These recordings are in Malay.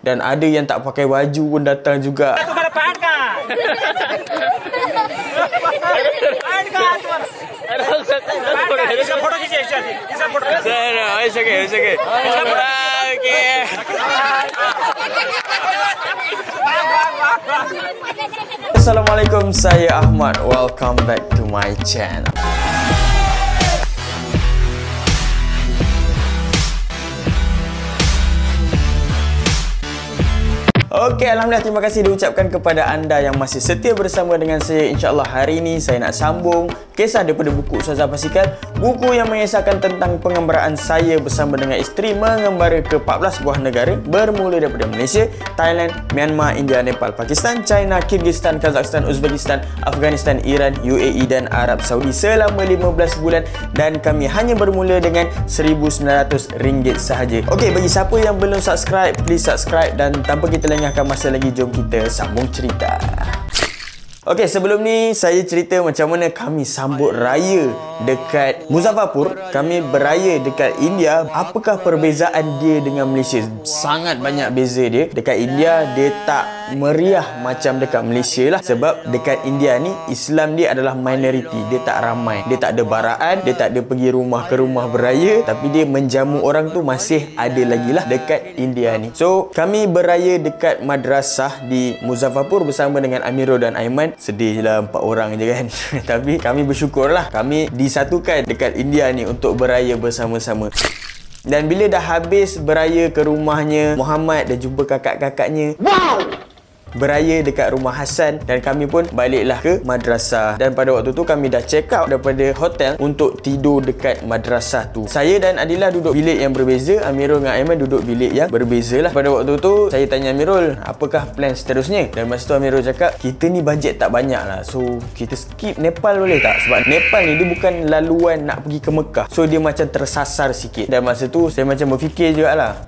Dan ada yang tak pakai baju pun datang juga. Assalamualaikum, saya Ahmad. Welcome back to my channel. Okey, Alhamdulillah, terima kasih diucapkan kepada anda yang masih setia bersama dengan saya. InsyaAllah hari ini saya nak sambung kisah daripada buku Ustazah Basikal. Buku yang mengisahkan tentang pengembaraan saya bersama dengan isteri mengembara ke 14 buah negara, bermula daripada Malaysia, Thailand, Myanmar, India, Nepal, Pakistan, China, Kyrgyzstan, Kazakhstan, Uzbekistan, Afghanistan, Iran, UAE dan Arab Saudi selama 15 bulan, dan kami hanya bermula dengan RM1,900 sahaja. Okey, bagi siapa yang belum subscribe, please subscribe, dan tanpa kita lengahkan masa lagi, jom kita sambung cerita. Okey, sebelum ni saya cerita macam mana kami sambut raya dekat Muzaffarpur. Kami beraya dekat India. Apakah perbezaan dia dengan Malaysia? Sangat banyak beza dia. Dekat India, dia tak meriah macam dekat Malaysia lah. Sebab dekat India ni, Islam dia adalah minoriti. Dia tak ramai. Dia tak ada baraan. Dia tak ada pergi rumah ke rumah beraya. Tapi dia menjamu orang tu masih ada lagi lah dekat India ni. So, kami beraya dekat madrasah di Muzaffarpur bersama dengan Amirul dan Aiman. Sedih lah 4 orang je kan. Tapi kami bersyukur lah, kami disatukan dekat India ni untuk beraya bersama-sama. Dan bila dah habis beraya ke rumahnya Muhammad dan jumpa kakak-kakaknya, wow! Beraya dekat rumah Hassan, dan kami pun baliklah ke madrasah. Dan pada waktu tu kami dah check out daripada hotel untuk tidur dekat madrasah tu. Saya dan Adila duduk bilik yang berbeza, Amirul dengan Aiman duduk bilik yang berbeza lah. Pada waktu tu saya tanya Amirul, apakah plan seterusnya? Dan masa tu Amirul cakap, kita ni bajet tak banyak lah, so kita skip Nepal boleh tak? Sebab Nepal ni dia bukan laluan nak pergi ke Mekah, so dia macam tersasar sikit. Dan masa tu saya macam berfikir jugalah,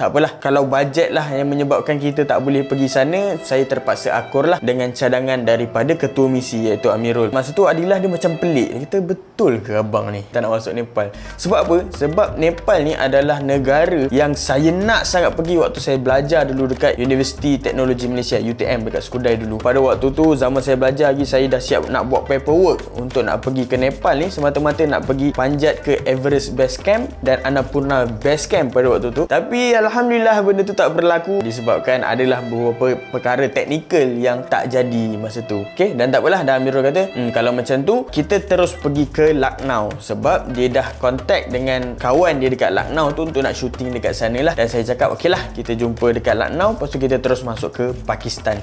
tak apalah, kalau bajet lah yang menyebabkan kita tak boleh pergi sana, saya terpaksa akur lah dengan cadangan daripada ketua misi iaitu Amirul. Masa tu Adilah dia macam pelik. Dia kata, betul ke abang ni tak nak masuk Nepal? Sebab apa? Sebab Nepal ni adalah negara yang saya nak sangat pergi waktu saya belajar dulu dekat Universiti Teknologi Malaysia, UTM, dekat Skudai dulu. Pada waktu tu, zaman saya belajar lagi, saya dah siap nak buat paperwork untuk nak pergi ke Nepal ni, semata-mata nak pergi panjat ke Everest Base Camp dan Annapurna Base Camp pada waktu tu. Tapi Alhamdulillah benda tu tak berlaku disebabkan adalah beberapa perkara teknikal yang tak jadi masa tu. Okey, dan tak apalah, dan Amirul kata, kalau macam tu kita terus pergi ke Lucknow, sebab dia dah kontak dengan kawan dia dekat Lucknow tu untuk nak syuting dekat sana lah. Dan saya cakap, okeylah, kita jumpa dekat Lucknow, lepas tu kita terus masuk ke Pakistan.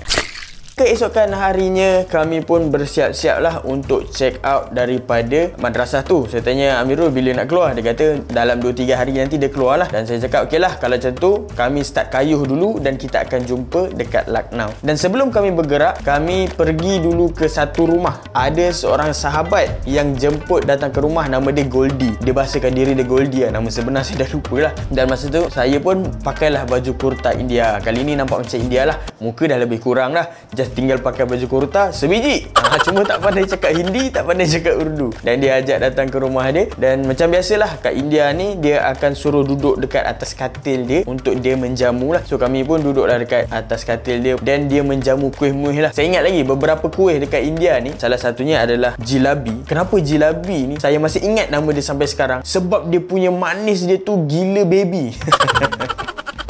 Keesokan harinya kami pun bersiap-siap lah untuk check out daripada madrasah tu. Saya tanya Amirul bila nak keluar. Dia kata dalam 2-3 hari nanti dia keluar lah. Dan saya cakap okeylah, kalau macam tu kami start kayuh dulu dan kita akan jumpa dekat Lucknow. Dan sebelum kami bergerak, kami pergi dulu ke satu rumah. Ada seorang sahabat yang jemput datang ke rumah, nama dia Goldie. Dia bahasakan diri dia Goldie lah. Nama sebenar saya dah lupa lah. Dan masa tu saya pun pakailah baju kurta India. Kali ni nampak macam India lah. Muka dah lebih kurang lah, tinggal pakai baju kurta sebiji. Cuma tak pandai cakap Hindi, tak pandai cakap Urdu. Dan dia ajak datang ke rumah dia. Dan macam biasalah kat India ni, dia akan suruh duduk dekat atas katil dia untuk dia menjamu lah. So kami pun duduklah dekat atas katil dia dan dia menjamu kuih-muih lah. Saya ingat lagi beberapa kuih dekat India ni, salah satunya adalah jilabi. Kenapa jilabi ni saya masih ingat nama dia sampai sekarang? Sebab dia punya manis dia tu gila baby.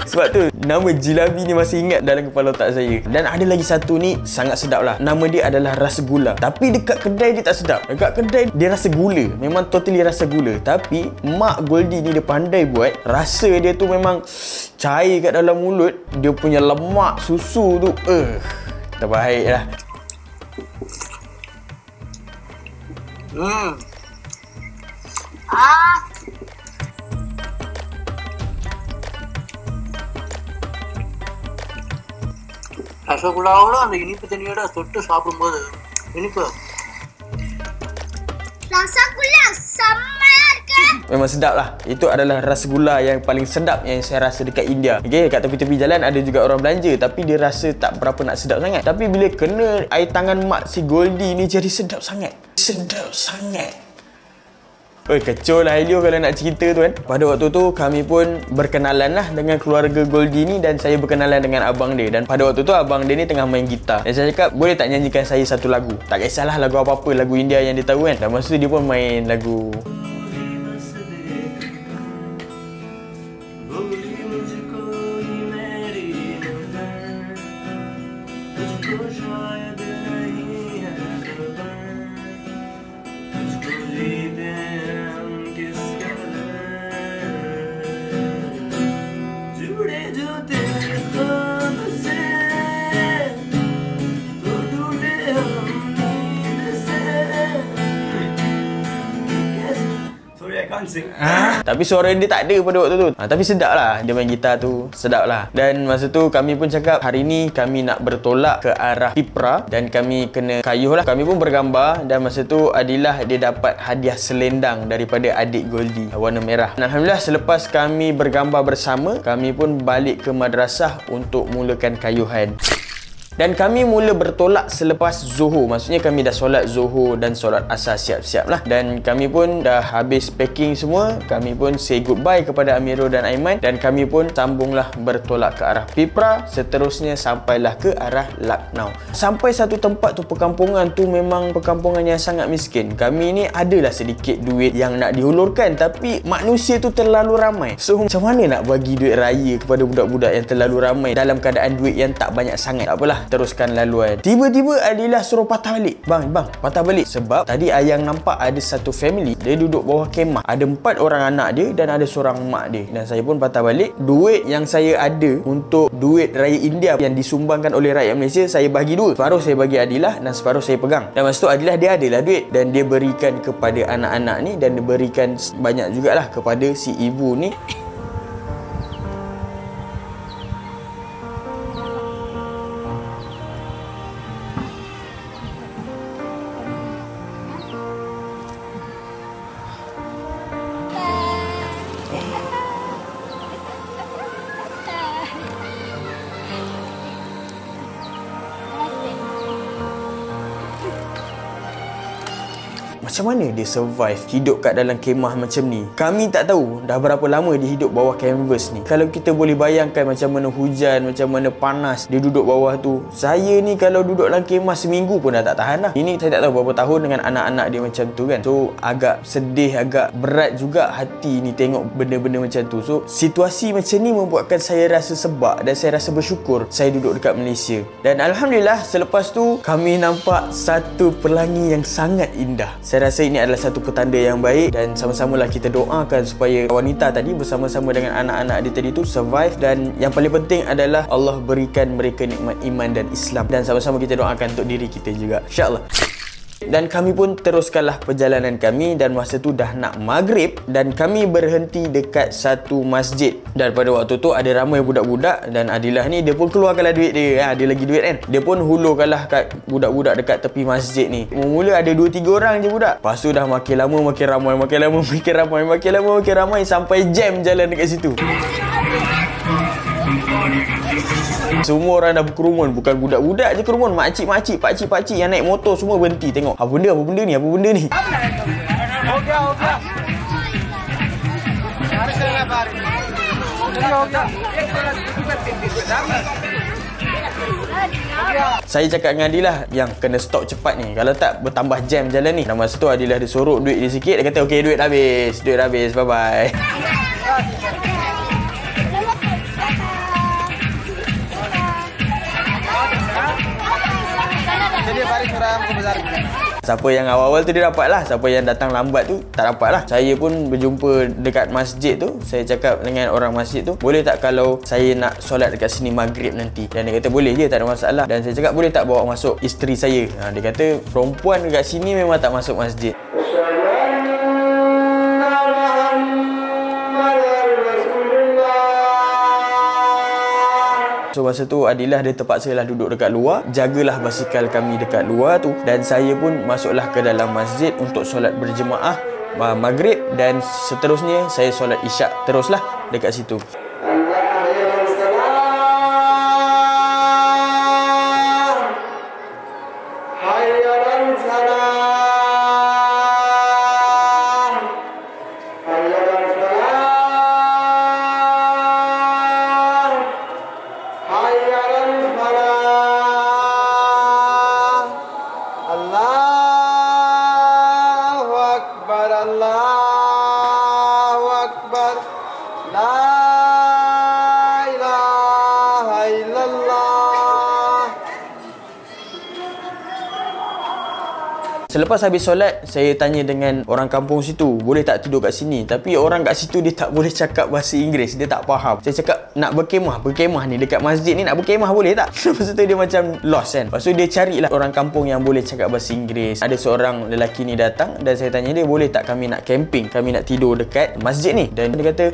Sebab tu nama jilabi ni masih ingat dalam kepala otak saya. Dan ada lagi satu ni sangat sedap lah. Nama dia adalah rasa gula. Tapi dekat kedai dia tak sedap. Dekat kedai dia rasa gula. Memang totally rasa gula. Tapi Mak Goldie ni dia pandai buat. Rasa dia tu memang cair kat dalam mulut. Dia punya lemak susu tu terbaik lah. ரசகுல்லாவோட அந்த இனிப்பு தண்ணியோட தொட்டு சாப்பிடும்போது இனிப்பு ரசகுல்லா செம்மையா இருக்கு. Memang sedap lah. Itu adalah rasgulla yang paling sedap yang saya rasa dekat India. Okay, kat tepi-tepi jalan ada juga orang belanja, tapi dia rasa tak berapa nak sedap sangat. Tapi bila kena air tangan mak si Goldie ni, jadi sedap sangat. Sedap sangat. Kecoh lah Helio kalau nak cerita tu kan. Pada waktu tu kami pun berkenalan lah dengan keluarga Goldie ni, dan saya berkenalan dengan abang dia. Dan pada waktu tu abang dia ni tengah main gitar, dan saya cakap boleh tak nyanyikan saya satu lagu. Tak kisahlah lagu apa-apa, lagu India yang dia tahu kan. Dan masa tu dia pun main lagu tapi suara dia tak ada pada waktu tu. Tapi sedap lah dia main gitar tu, sedap lah. Dan masa tu kami pun cakap hari ni kami nak bertolak ke arah Pipra dan kami kena kayuh lah. Kami pun bergambar, dan masa tu Adilah dia dapat hadiah selendang daripada adik Goldie warna merah. Dan alhamdulillah selepas kami bergambar bersama, kami pun balik ke madrasah untuk mulakan kayuhan. Dan kami mula bertolak selepas Zuhur. Maksudnya kami dah solat Zuhur dan solat Asar siap-siap lah. Dan kami pun dah habis packing semua. Kami pun say goodbye kepada Amirul dan Aiman. Dan kami pun sambunglah bertolak ke arah Pipra. Seterusnya sampailah ke arah Lucknow. Sampai satu tempat tu, perkampungan tu memang perkampungan yang sangat miskin. Kami ni adalah sedikit duit yang nak dihulurkan, tapi manusia tu terlalu ramai. So macam mana nak bagi duit raya kepada budak-budak yang terlalu ramai dalam keadaan duit yang tak banyak sangat? Tak apalah, teruskan laluan. Tiba-tiba Adilah suruh patah balik. Bang, patah balik. Sebab tadi Ayang nampak ada satu family, dia duduk bawah kemah. Ada 4 orang anak dia dan ada seorang mak dia. Dan saya pun patah balik. Duit yang saya ada untuk duit raya India yang disumbangkan oleh rakyat Malaysia, saya bagi 2. Separuh saya bagi Adilah dan separuh saya pegang. Dan masa tu Adilah dia adalah duit, dan dia berikan kepada anak-anak ni, dan dia berikan banyak jugalah kepada si ibu ni. Macam mana dia survive hidup kat dalam kemah macam ni? Kami tak tahu dah berapa lama dia hidup bawah canvas ni. Kalau kita boleh bayangkan macam mana hujan, macam mana panas dia duduk bawah tu. Saya ni kalau duduk dalam kemah seminggu pun dah tak tahan dah. Ini saya tak tahu berapa tahun dengan anak-anak dia macam tu kan. So agak sedih, agak berat juga hati ni tengok benda-benda macam tu. So situasi macam ni membuatkan saya rasa sebab, dan saya rasa bersyukur saya duduk dekat Malaysia. Dan alhamdulillah selepas tu kami nampak satu pelangi yang sangat indah. Saya rasa ini adalah satu petanda yang baik, dan sama-samalah kita doakan supaya wanita tadi bersama-sama dengan anak-anak dia tadi tu survive, dan yang paling penting adalah Allah berikan mereka nikmat iman dan Islam, dan sama-sama kita doakan untuk diri kita juga, insya-Allah. Dan kami pun teruskanlah perjalanan kami, dan masa tu dah nak maghrib dan kami berhenti dekat satu masjid. Dan pada waktu tu ada ramai budak-budak, dan Adilah ni dia pun keluarkanlah duit dia. Dia lagi duit kan. Dia pun hulurkanlah kat budak-budak dekat tepi masjid ni. Mula ada 2-3 orang je budak. Lepas tu dah makin lama makin ramai, makin lama makin ramai, makin lama makin ramai, sampai jam jalan dekat situ. Semua orang dah berkerumun. Bukan budak-budak je kerumun, makcik-makcik, pakcik-pakcik yang naik motor semua berhenti tengok. Apa benda ni? Saya cakap dengan Adilah yang kena stop cepat ni, kalau tak bertambah jam jalan ni. Dan masa tu Adilah dia sorok duit dia sikit. Dia kata okey, duit dah habis, bye bye. Siapa yang awal-awal tu dia dapat lah. Siapa yang datang lambat tu tak dapat lah. Saya pun berjumpa dekat masjid tu. Saya cakap dengan orang masjid tu, boleh tak kalau saya nak solat dekat sini maghrib nanti? Dan dia kata boleh je, tak ada masalah. Dan saya cakap boleh tak bawa masuk isteri saya? Dia kata perempuan dekat sini memang tak masuk masjid. So masa tu Adilah dia terpaksalah duduk dekat luar, jagalah basikal kami dekat luar tu, dan saya pun masuklah ke dalam masjid untuk solat berjemaah maghrib, dan seterusnya saya solat isyak teruslah dekat situ. La ilaha illallah. Selepas habis solat, saya tanya dengan orang kampung situ, boleh tak tidur kat sini? Tapi orang kat situ dia tak boleh cakap bahasa Inggeris, dia tak faham. Saya cakap nak berkemah ni dekat masjid ni, nak berkemah boleh tak? Lepas tu dia macam lost kan. Lepas tu dia carilah orang kampung yang boleh cakap bahasa Inggeris. Ada seorang lelaki ni datang dan saya tanya dia, boleh tak kami nak camping, kami nak tidur dekat masjid ni? Dan dia kata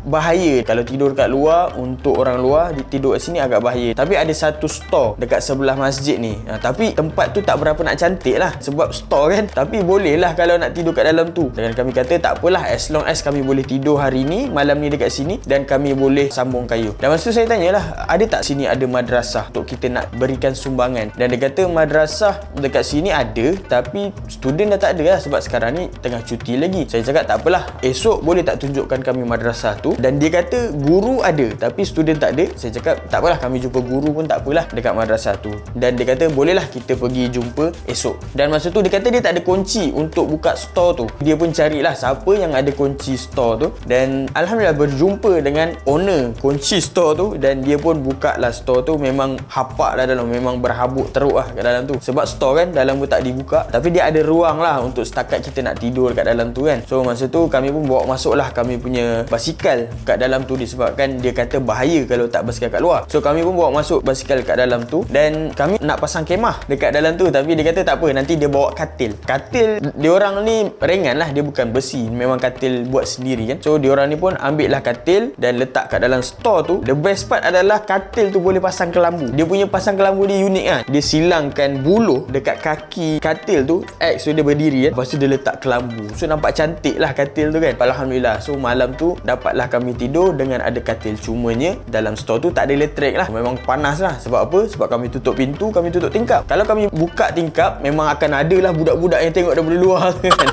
bahaya kalau tidur kat luar, untuk orang luar tidur kat sini agak bahaya. Tapi ada satu store dekat sebelah masjid ni. Tapi tempat tu tak berapa nak cantik lah sebab store kan. Tapi boleh lah kalau nak tidur kat dalam tu. Dan kami kata tak apalah, as long as kami boleh tidur hari ni, malam ni dekat sini, dan kami boleh sambung kayu. Dan masa tu saya tanyalah, ada tak sini ada madrasah untuk kita nak berikan sumbangan? Dan dia kata madrasah dekat sini ada, tapi student dah tak ada lah sebab sekarang ni tengah cuti lagi. Saya cakap tak apalah, esok boleh tak tunjukkan kami madrasah tu? Dan dia kata guru ada tapi student tak ada. Saya cakap tak apalah, kami jumpa guru pun tak apalah dekat madrasah tu. Dan dia kata bolehlah kita pergi jumpa esok. Dan masa tu dia kata dia tak ada kunci untuk buka store tu. Dia pun carilah siapa yang ada kunci store tu, dan alhamdulillah berjumpa dengan owner kunci store tu. Dan dia pun buka lah store tu. Memang hapak lah dalam, memang berhabuk teruk lah kat dalam tu. Sebab store kan dalam pun tak dibuka, tapi dia ada ruang lah untuk setakat kita nak tidur kat dalam tu kan. So masa tu kami pun bawa masuk lah kami punya basikal kat dalam tu, disebabkan dia kata bahaya kalau tak basikal kat luar. So kami pun bawa masuk basikal kat dalam tu, dan kami nak pasang kemah dekat dalam tu. Tapi dia kata tak apa, nanti dia bawa katil. Katil diorang ni ringan lah, dia bukan besi, memang katil buat sendiri kan. So diorang ni pun ambil lah katil dan letak kat dalam store tu. The best part adalah katil tu boleh pasang kelambu. Dia punya pasang kelambu dia unik kan. Dia silangkan buluh dekat kaki katil tu, so dia berdiri kan. Lepas tu dia letak kelambu, so nampak cantik lah katil tu kan. Alhamdulillah. So malam tu dapatlah kami tidur dengan ada katil. Cumanya dalam store tu tak ada elektrik lah, memang panas lah. Sebab apa? Sebab kami tutup pintu, kami tutup tingkap. Kalau kami buka tingkap, memang akan ada lah budak-budak yang tengok daripada luar kan.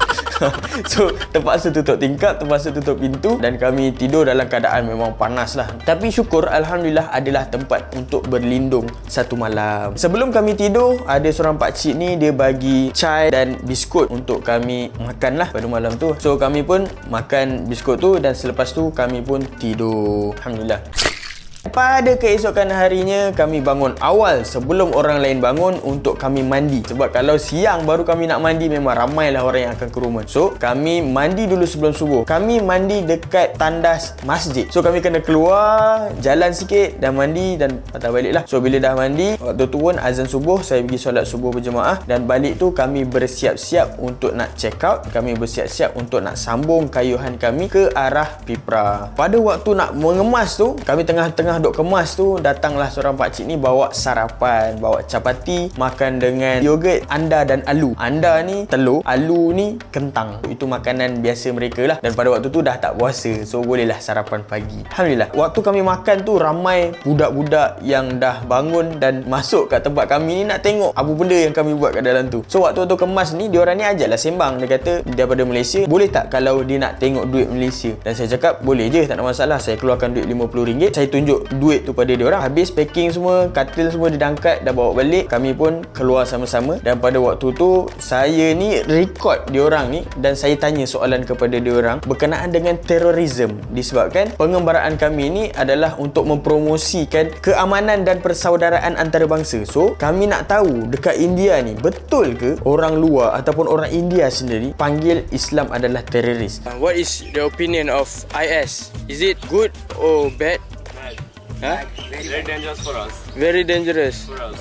So terpaksa tutup tingkap, terpaksa tutup pintu, dan kami tidur dalam keadaan memang panas lah. Tapi syukur alhamdulillah adalah tempat untuk berlindung satu malam. Sebelum kami tidur, ada seorang pakcik ni, dia bagi chai dan biskut untuk kami makan lah pada malam tu. So kami pun makan biskut tu, dan selepas tu kami pun tidur. Alhamdulillah. Pada keesokan harinya, kami bangun awal sebelum orang lain bangun untuk kami mandi. Sebab kalau siang baru kami nak mandi, memang ramailah orang yang akan kerumun. So kami mandi dulu sebelum subuh. Kami mandi dekat tandas masjid. So kami kena keluar, jalan sikit dan mandi dan patah balik lah. So bila dah mandi, waktu turun azan subuh, saya pergi solat subuh berjemaah. Dan balik tu kami bersiap-siap untuk nak check out. Kami bersiap-siap untuk nak sambung kayuhan kami ke arah Pipra. Pada waktu nak mengemas tu, kami tengah duk kemas tu, datanglah seorang pakcik ni bawa sarapan, bawa capati, makan dengan yogurt, anda dan alu. Anda ni telur, alu ni kentang. Itu makanan biasa mereka lah. Dan pada waktu tu dah tak puasa, so bolehlah sarapan pagi. Alhamdulillah. Waktu kami makan tu, ramai budak-budak yang dah bangun dan masuk kat tempat kami ni nak tengok apa benda yang kami buat kat dalam tu. So waktu-waktu kemas ni, diorang ni ajaklah sembang. Dia kata daripada Malaysia, boleh tak kalau dia nak tengok duit Malaysia? Dan saya cakap boleh je, tak ada masalah. Saya keluarkan duit RM50. Saya tunjuk duit tu pada dia orang. Habis packing semua, katil semua didangkat, dah bawa balik. Kami pun keluar sama-sama. Dan pada waktu tu saya ni record dia orang ni, dan saya tanya soalan kepada dia orang berkenaan dengan terorisme, disebabkan pengembaraan kami ni adalah untuk mempromosikan keamanan dan persaudaraan antarabangsa. So kami nak tahu dekat India ni, betul ke orang luar ataupun orang India sendiri panggil Islam adalah teroris? What is the opinion of IS? Is it good or bad? Huh? Very dangerous for us. Very dangerous. For us.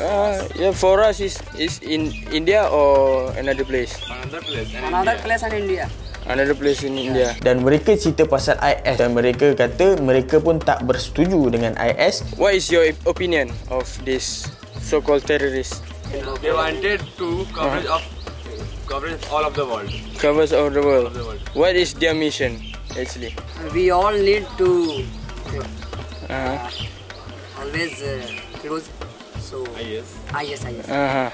Yeah, for us is in India or another place? Another place. Another place in India. Another place in India. Dan mereka cerita pasal IS, dan mereka kata mereka pun tak bersetuju dengan IS. What is your opinion of this so-called terrorists? They wanted to coverage all of the world. Covers all the world. Of the world. What is their mission actually? We all need to always close. So Yes. yes.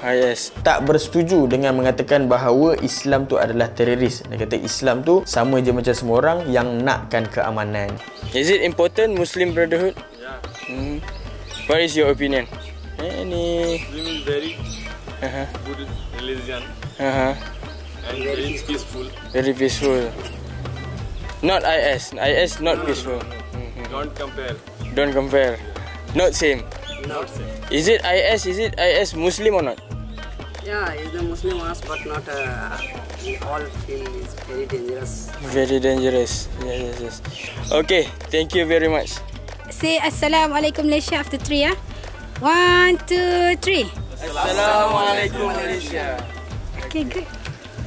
Yes. Tak bersetuju dengan mengatakan bahawa Islam tu adalah teroris. Dia kata Islam tu sama je macam semua orang yang nakkan keamanan. Is it important Muslim Brotherhood? Yeah. What is your opinion? Any? Muslim is very good religion and very peaceful. Very peaceful. Not IS. IS not peaceful. Don't compare. Don't compare. Not same. No. Is it IS Muslim or not? Yeah, it's the Muslim ones, but not all feel is very dangerous. Very dangerous. Yes. Okay, thank you very much. Say Assalamualaikum Malaysia after 3 ya. 1, 2, 3. Assalamualaikum Malaysia. Okay, good.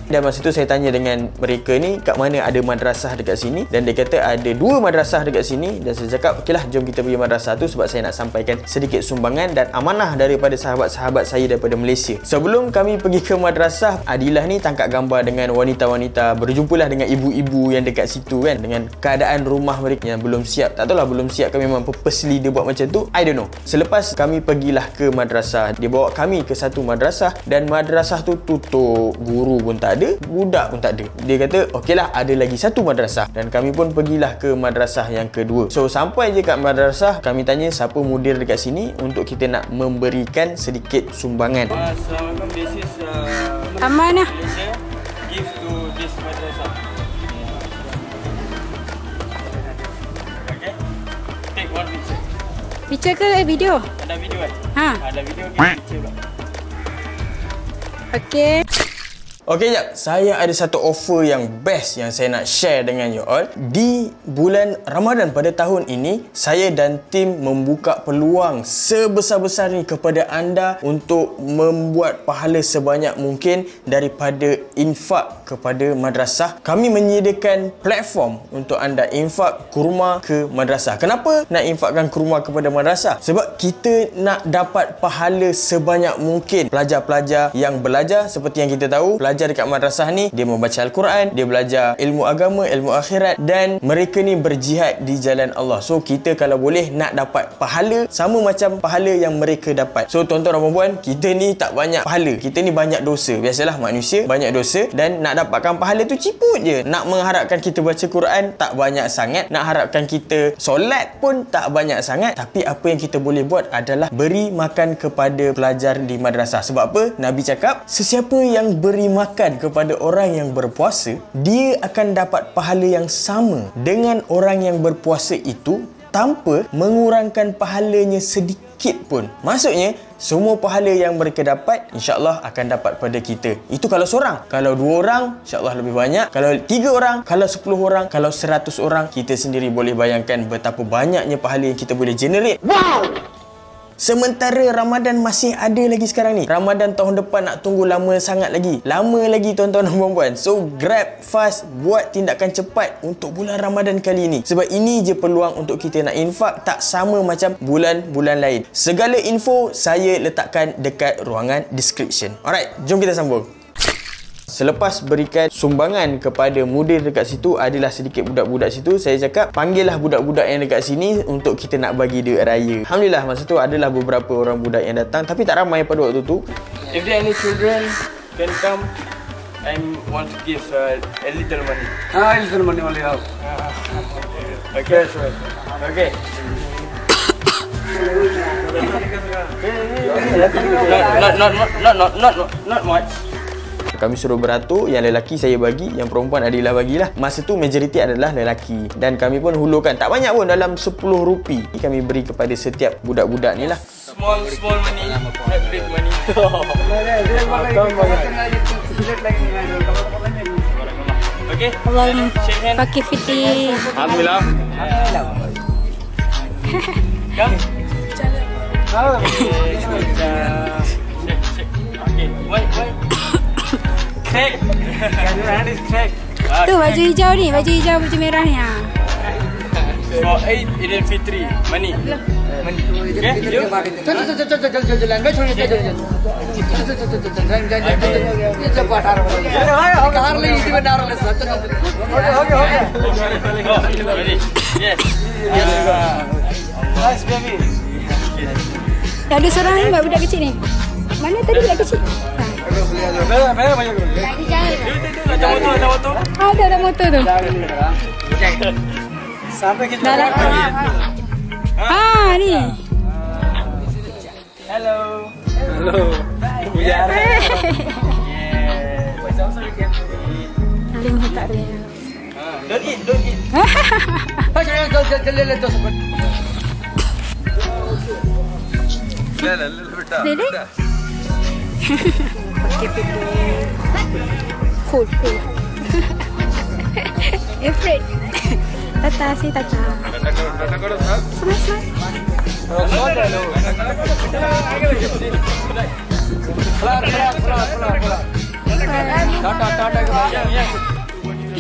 Dan masa tu saya tanya dengan mereka ni kat mana ada madrasah dekat sini, dan dia kata ada 2 madrasah dekat sini. Dan saya cakap okeylah, jom kita pergi madrasah tu sebab saya nak sampaikan sedikit sumbangan dan amanah daripada sahabat-sahabat saya daripada Malaysia. Sebelum kami pergi ke madrasah, Adilah ni tangkap gambar dengan wanita-wanita, berjumpalah dengan ibu-ibu yang dekat situ kan, dengan keadaan rumah mereka yang belum siap. Tak tahulah belum siap ke memang purposely dia buat macam tu, I don't know. Selepas kami pergilah ke madrasah, dia bawa kami ke satu madrasah dan madrasah tu tutup, guru pun tak ada, budak pun tak ada. Dia kata okeylah, ada lagi satu madrasah, dan kami pun pergilah ke madrasah yang kedua. So sampai je kat madrasah, kami tanya siapa mudir dekat sini untuk kita nak memberikan sedikit sumbangan. Assalamualaikum. This is Amanah. Malaysia. Give to this madrasah. Okay. Take one picture. Picture ke video? Ada video kan? Ha. Ada video ke picture pula. Okay. Okey jap, saya ada satu offer yang best yang saya nak share dengan you all. Di bulan Ramadan pada tahun ini, saya dan tim membuka peluang sebesar-besar ni kepada anda untuk membuat pahala sebanyak mungkin daripada infak kepada madrasah. Kami menyediakan platform untuk anda infak kurma ke madrasah. Kenapa nak infakkan kurma kepada madrasah? Sebab kita nak dapat pahala sebanyak mungkin. Pelajar-pelajar yang belajar, seperti yang kita tahu, pelajar dekat madrasah ni dia membaca Al-Quran, dia belajar ilmu agama, ilmu akhirat, dan mereka ni berjihad di jalan Allah. So kita kalau boleh nak dapat pahala sama macam pahala yang mereka dapat. So tuan-tuan dan puan-puan, kita ni tak banyak pahala, kita ni banyak dosa. Biasalah manusia banyak dosa, dan nak dapatkan pahala tu ciput je. Nak mengharapkan kita baca Quran tak banyak sangat, nak harapkan kita solat pun tak banyak sangat. Tapi apa yang kita boleh buat adalah beri makan kepada pelajar di madrasah. Sebab apa? Nabi cakap, sesiapa yang beri makan kepada orang yang berpuasa, dia akan dapat pahala yang sama dengan orang yang berpuasa itu tanpa mengurangkan pahalanya sedikit pun. Maksudnya, semua pahala yang mereka dapat, insya-Allah akan dapat pada kita. Itu kalau seorang. Kalau 2 orang, insya-Allah lebih banyak. Kalau 3 orang, kalau 10 orang, kalau 100 orang, kita sendiri boleh bayangkan betapa banyaknya pahala yang kita boleh generate. Wow! Sementara Ramadan masih ada lagi sekarang ni. Ramadan tahun depan nak tunggu lama sangat lagi. Lama lagi tuan-tuan dan puan-puan. So grab fast, buat tindakan cepat untuk bulan Ramadan kali ini. Sebab ini je peluang untuk kita nak infak, tak sama macam bulan-bulan lain. Segala info saya letakkan dekat ruangan description. Alright, jom kita sambung. Selepas berikan sumbangan kepada mudir dekat situ, adalah sedikit budak-budak situ, saya cakap panggillah budak-budak yang dekat sini untuk kita nak bagi duit raya. Alhamdulillah masa tu adalah beberapa orang budak yang datang, tapi tak ramai pada waktu tu. If there any children can come, I want to give a little money. Ah, little money only have. Okay, sure. Okay. Not much. Kami suruh beratur, yang lelaki saya bagi, yang perempuan Adilah bagilah. Masa tu majoriti adalah lelaki, dan kami pun hulurkan tak banyak pun, dalam 10 rupi kami beri kepada setiap budak-budak ni lah. Small money, not big money. Okay. Allahumma Shake hand. fakir fiti. Alhamdulillah. Come. Okay. Wait. Check. Your hand is check. Tu baju hijau ni, baju hijau, baju merah ni. Ha. For 8 Idul Fitri, money. Okay, you. Yes. Nice baby. Ada seorang ni budak kecil ni. Mana tadi budak kecil? Ada motor. Ada motor tu. Sampai kita ni. Hello. Yeah. Alim tak boleh. Don't eat, don't eat. Really? Okay, people. Cool. Afraid. Tata, say tata. Smile. Assalamualaikum. Assalamualaikum.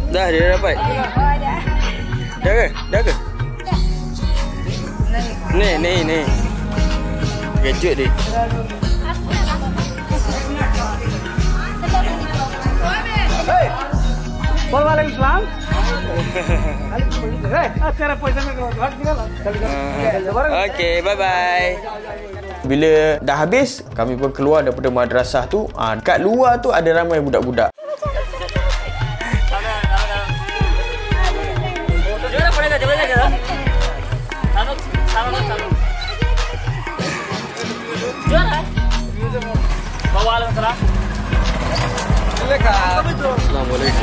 Dah dia dapat. Dah ke? Ni. Kejut dia. Waalaikumsalam. Okay, bye-bye. Bila dah habis, kami pun keluar daripada madrasah tu. Dekat luar tu ada ramai budak-budak.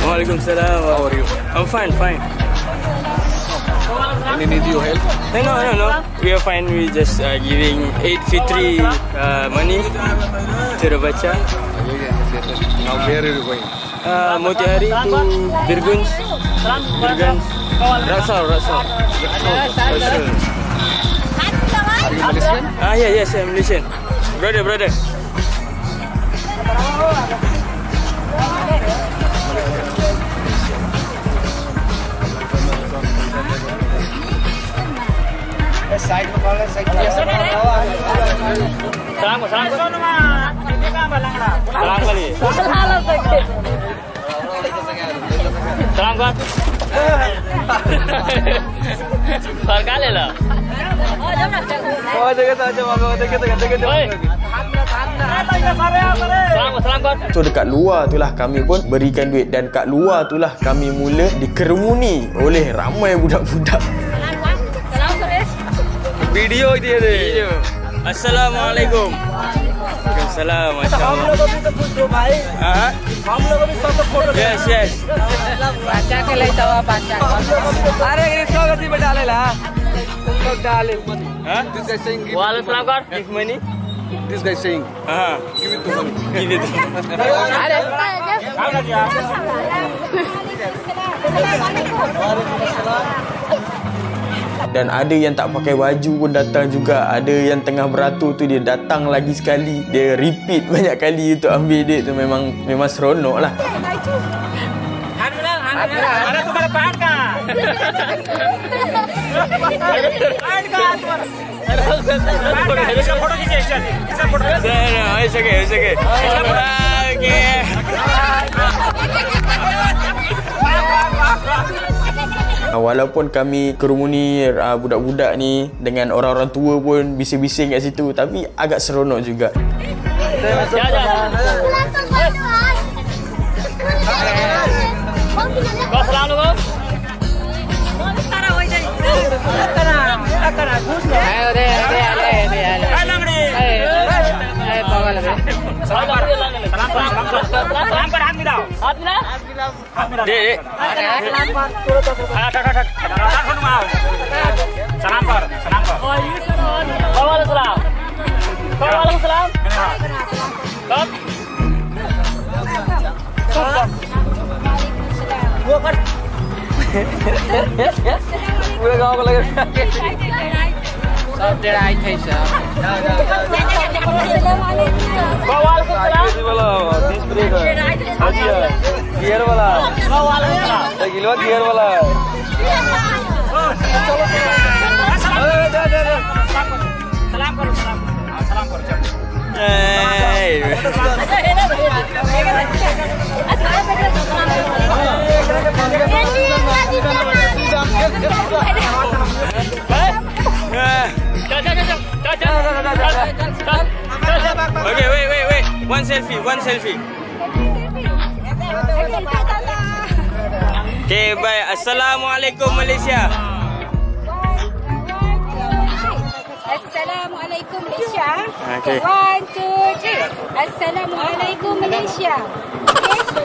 Waalaikumsalam. How are you? I'm fine. Any need your help? No. We are fine. We just giving Eid Fitri money to the bacha. Now where are you going? Motihari to Birgunj. Rasal. Are you Malaysian? Yes, I'm Malaysian. Brother. Salam kau. Kali lah. So dekat luar itulah kami pun berikan duit, dan kat luar itulah kami mula dikerumuni oleh ramai budak-budak. Video dia ni. Assalamualaikum. Waalaikumsalam. Masya-Allah. हम लोग भी सब photo yes बच्चा के ले जाओ बच्चा अरे इसको गति पे डाले ला तो डाले हां this guy saying Waalaikumsalam God give money this guy saying give it to money अरे Dan ada yang tak pakai baju pun datang juga. Ada yang tengah beratur tu dia datang lagi sekali. Dia repeat banyak kali untuk ambil duit tu. Memang seronok lah. Ada tu pada pakai. इसका फोटो खींचे इसका photo it's okay Walaupun kami kerumuni budak-budak ni dengan orang-orang tua pun bising-bising kat situ, tapi agak seronok juga. Kau salam lu kau. Okay, wait. One selfie. Okay, bye. Assalamualaikum Malaysia. Assalamualaikum Malaysia. Okay. 1, 2, 3. Assalamualaikum Malaysia.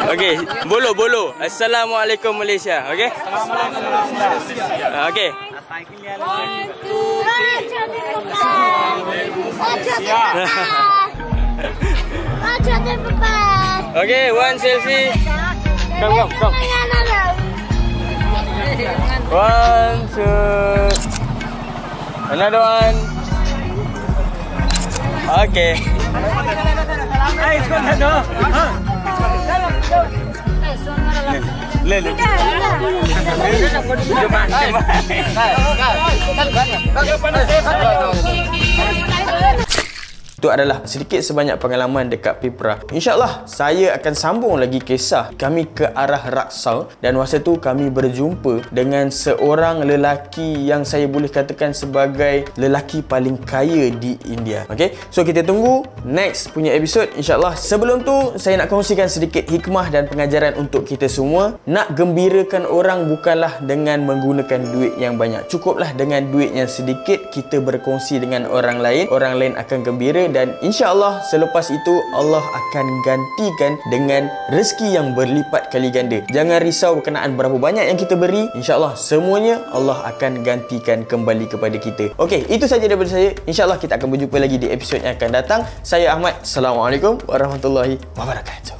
Okay, bolo. Assalamualaikum Malaysia. Okay? Okay. 1, 2, 3. Okay, one selfie. Come. 1, 2. Another one. Okay. Itu adalah sedikit sebanyak pengalaman dekat Peprah. InsyaAllah saya akan sambung lagi kisah kami ke arah Raksal, dan masa tu kami berjumpa dengan seorang lelaki yang saya boleh katakan sebagai lelaki paling kaya di India. Okay, so kita tunggu next punya episod insyaAllah. Sebelum tu saya nak kongsikan sedikit hikmah dan pengajaran untuk kita semua. Nak gembirakan orang bukanlah dengan menggunakan duit yang banyak. Cukuplah dengan duit yang sedikit kita berkongsi dengan orang lain akan gembira, dan insya-Allah selepas itu Allah akan gantikan dengan rezeki yang berlipat kali ganda. Jangan risau berkenaan berapa banyak yang kita beri, insya-Allah semuanya Allah akan gantikan kembali kepada kita. Okey, itu saja daripada saya. Insya-Allah kita akan berjumpa lagi di episod yang akan datang. Saya Ahmad. Assalamualaikum warahmatullahi wabarakatuh.